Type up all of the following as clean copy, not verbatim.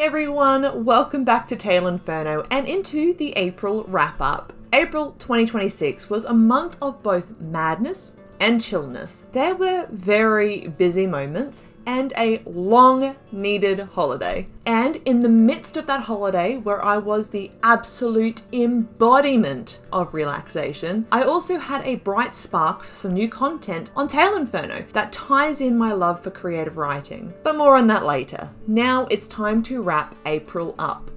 everyone, welcome back to Tale Inferno and into the April wrap-up. April 2026 was a month of both madness and chillness. There were very busy moments and a long-needed holiday. And in the midst of that holiday, where I was the absolute embodiment of relaxation, I also had a bright spark for some new content on Tale Inferno that ties in my love for creative writing. But more on that later. Now it's time to wrap April up.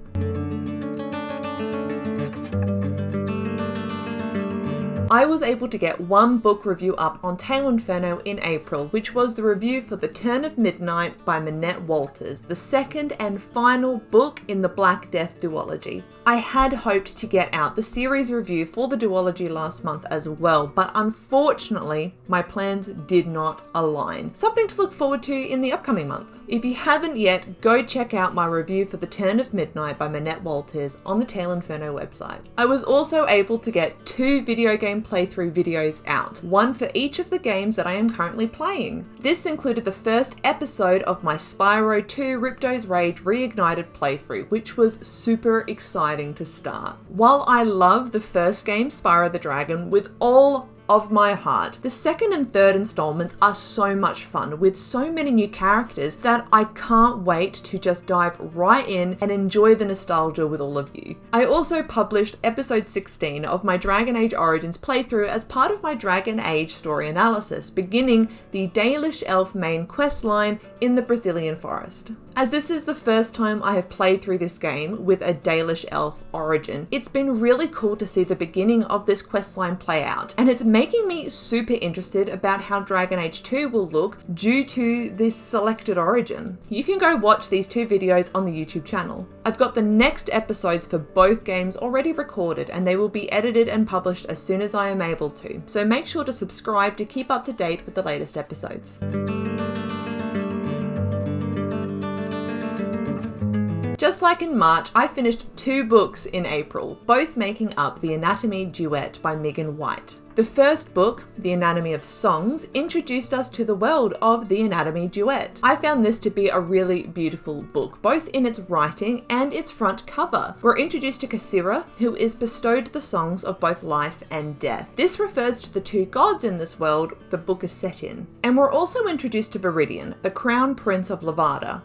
I was able to get one book review up on Tale Inferno in April, which was the review for The Turn of Midnight by Minette Walters, the second and final book in the Black Death duology. I had hoped to get out the series review for the duology last month as well, but unfortunately, my plans did not align. Something to look forward to in the upcoming month. If you haven't yet, go check out my review for The Turn of Midnight by Minette Walters on the Tale Inferno website. I was also able to get 2 video game playthrough videos out, one for each of the games that I am currently playing. This included the first episode of my Spyro 2 Ripto's Rage Reignited playthrough, which was super exciting to start. While I love the first game, Spyro the Dragon, with all of my heart, the second and third installments are so much fun with so many new characters that I can't wait to just dive right in and enjoy the nostalgia with all of you. I also published episode 16 of my Dragon Age Origins playthrough as part of my Dragon Age story analysis, beginning the Dalish Elf main questline in the Brazilian forest. As this is the first time I have played through this game with a Dalish Elf origin, it's been really cool to see the beginning of this questline play out, and it's making me super interested about how Dragon Age 2 will look due to this selected origin. You can go watch these 2 videos on the YouTube channel. I've got the next episodes for both games already recorded, and they will be edited and published as soon as I am able to, so make sure to subscribe to keep up to date with the latest episodes. Just like in March, I finished 2 books in April, both making up the Anatomy Duet by Megan White. The first book, The Anatomy of Songs, introduced us to the world of the Anatomy Duet. I found this to be a really beautiful book, both in its writing and its front cover. We're introduced to Kasira, who is bestowed the songs of both life and death. This refers to the 2 gods in this world the book is set in. And we're also introduced to Viridian, the Crown Prince of Levada.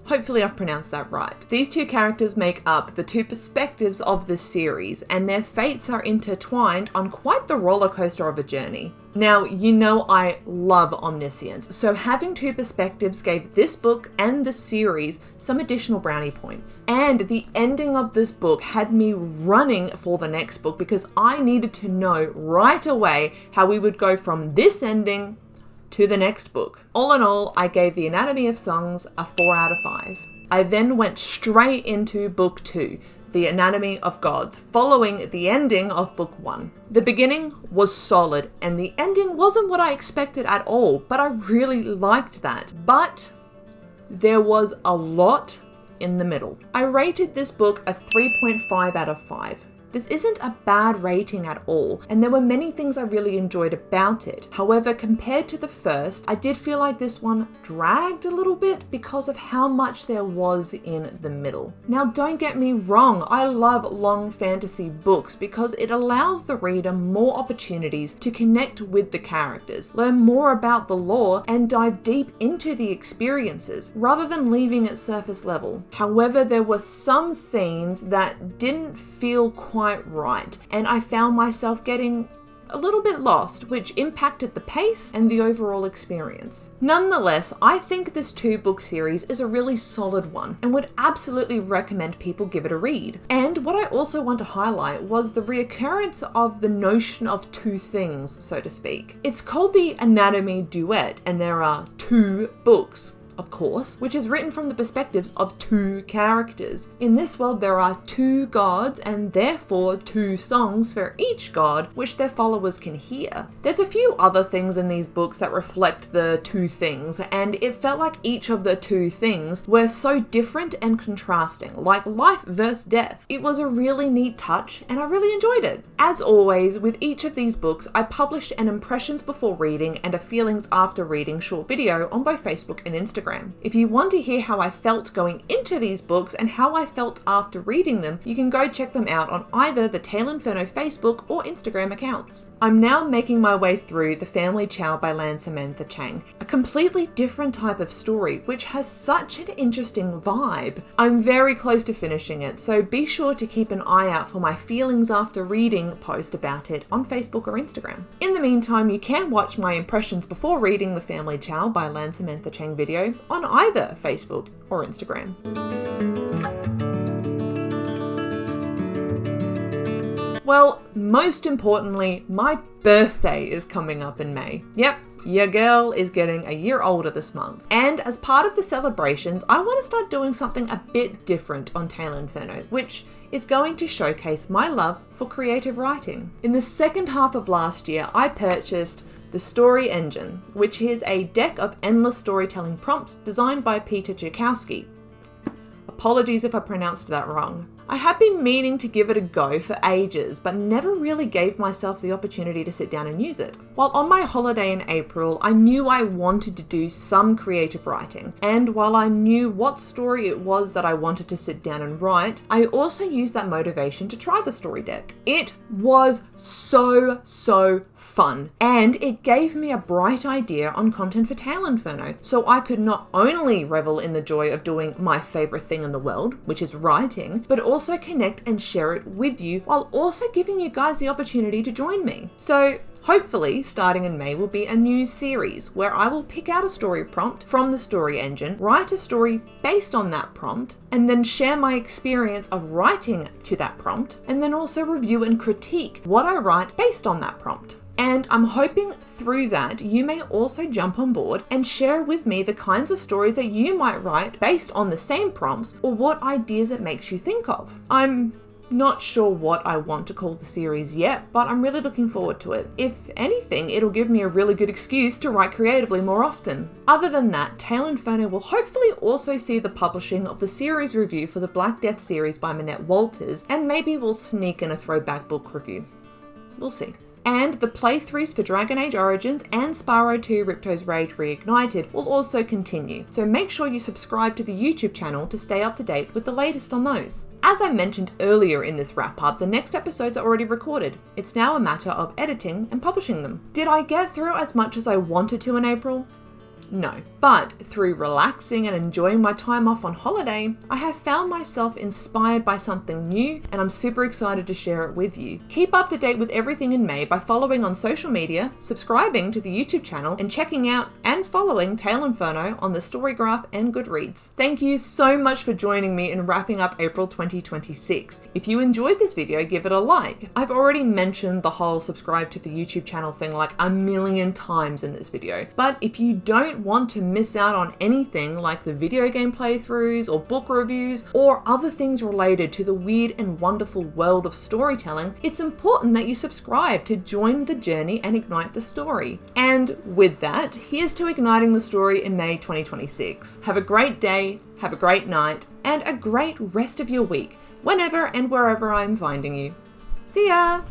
Hopefully I've pronounced that right. These 2 characters make up the 2 perspectives of this series, and their fates are intertwined on quite the roller coaster of a journey. Now, you know I love omniscience, so having 2 perspectives gave this book and the series some additional brownie points. And the ending of this book had me running for the next book because I needed to know right away how we would go from this ending to the next book. All in all, I gave The Anatomy of Songs a 4 out of 5. I then went straight into book 2, The Anatomy of Gods, following the ending of book 1. The beginning was solid and the ending wasn't what I expected at all, but I really liked that. But there was a lot in the middle. I rated this book a 3.5 out of 5. This isn't a bad rating at all, and there were many things I really enjoyed about it. However, compared to the first, I did feel like this one dragged a little bit because of how much there was in the middle. Now, don't get me wrong, I love long fantasy books because it allows the reader more opportunities to connect with the characters, learn more about the lore, and dive deep into the experiences, rather than leaving it surface level. However, there were some scenes that didn't feel quite right, and I found myself getting a little bit lost, which impacted the pace and the overall experience. Nonetheless, I think this 2-book series is a really solid one and would absolutely recommend people give it a read. And what I also want to highlight was the reoccurrence of the notion of 2 things, so to speak. It's called the Anatomy Duet, and there are 2 books, of course, which is written from the perspectives of 2 characters. In this world, there are 2 gods and therefore 2 songs for each god, which their followers can hear. There's a few other things in these books that reflect the 2 things, and it felt like each of the 2 things were so different and contrasting, like life versus death. It was a really neat touch, and I really enjoyed it. As always, with each of these books, I published an impressions before reading and a feelings after reading short video on both Facebook and Instagram. Instagram. If you want to hear how I felt going into these books and how I felt after reading them, you can go check them out on either the Tale Inferno Facebook or Instagram accounts. I'm now making my way through The Family Chow by Lan Samantha Chang, a completely different type of story which has such an interesting vibe. I'm very close to finishing it, so be sure to keep an eye out for my feelings after reading post about it on Facebook or Instagram. In the meantime, you can watch my impressions before reading The Family Chow by Lan Samantha Chang video on either Facebook or Instagram. Well, most importantly, my birthday is coming up in May. Yep, your girl is getting a year older this month. And as part of the celebrations, I want to start doing something a bit different on Tale Inferno, which is going to showcase my love for creative writing. In the second half of last year, I purchased the Story Engine, which is a deck of endless storytelling prompts designed by Peter Tchaikovsky. Apologies if I pronounced that wrong. I have been meaning to give it a go for ages, but never really gave myself the opportunity to sit down and use it. While on my holiday in April, I knew I wanted to do some creative writing, and while I knew what story it was that I wanted to sit down and write, I also used that motivation to try the story deck. It was so fun, and it gave me a bright idea on content for Tale Inferno, so I could not only revel in the joy of doing my favorite thing in the world, which is writing, but also connect and share it with you while also giving you guys the opportunity to join me. So hopefully, starting in May will be a new series where I will pick out a story prompt from the Story Engine, write a story based on that prompt, and then share my experience of writing to that prompt, and then also review and critique what I write based on that prompt. And I'm hoping through that you may also jump on board and share with me the kinds of stories that you might write based on the same prompts or what ideas it makes you think of. I'm not sure what I want to call the series yet, but I'm really looking forward to it. If anything, it'll give me a really good excuse to write creatively more often. Other than that, Tale Inferno will hopefully also see the publishing of the series review for the Black Death series by Minette Walters, and maybe we'll sneak in a throwback book review. We'll see. And the playthroughs for Dragon Age Origins and Spyro 2 Ripto's Rage Reignited will also continue, so make sure you subscribe to the YouTube channel to stay up to date with the latest on those. As I mentioned earlier in this wrap up, the next episodes are already recorded. It's now a matter of editing and publishing them. Did I get through as much as I wanted to in April? No. But through relaxing and enjoying my time off on holiday, I have found myself inspired by something new, and I'm super excited to share it with you. Keep up to date with everything in May by following on social media, subscribing to the YouTube channel, and checking out and following Tale Inferno on the Storygraph and Goodreads. Thank you so much for joining me in wrapping up April 2026. If you enjoyed this video, give it a like. I've already mentioned the whole subscribe to the YouTube channel thing like a million times in this video, but if you don't want to miss out on anything like the video game playthroughs or book reviews or other things related to the weird and wonderful world of storytelling, it's important that you subscribe to join the journey and ignite the story. And with that, here's to igniting the story in May 2026. Have a great day, have a great night, and a great rest of your week, whenever and wherever I'm finding you. See ya!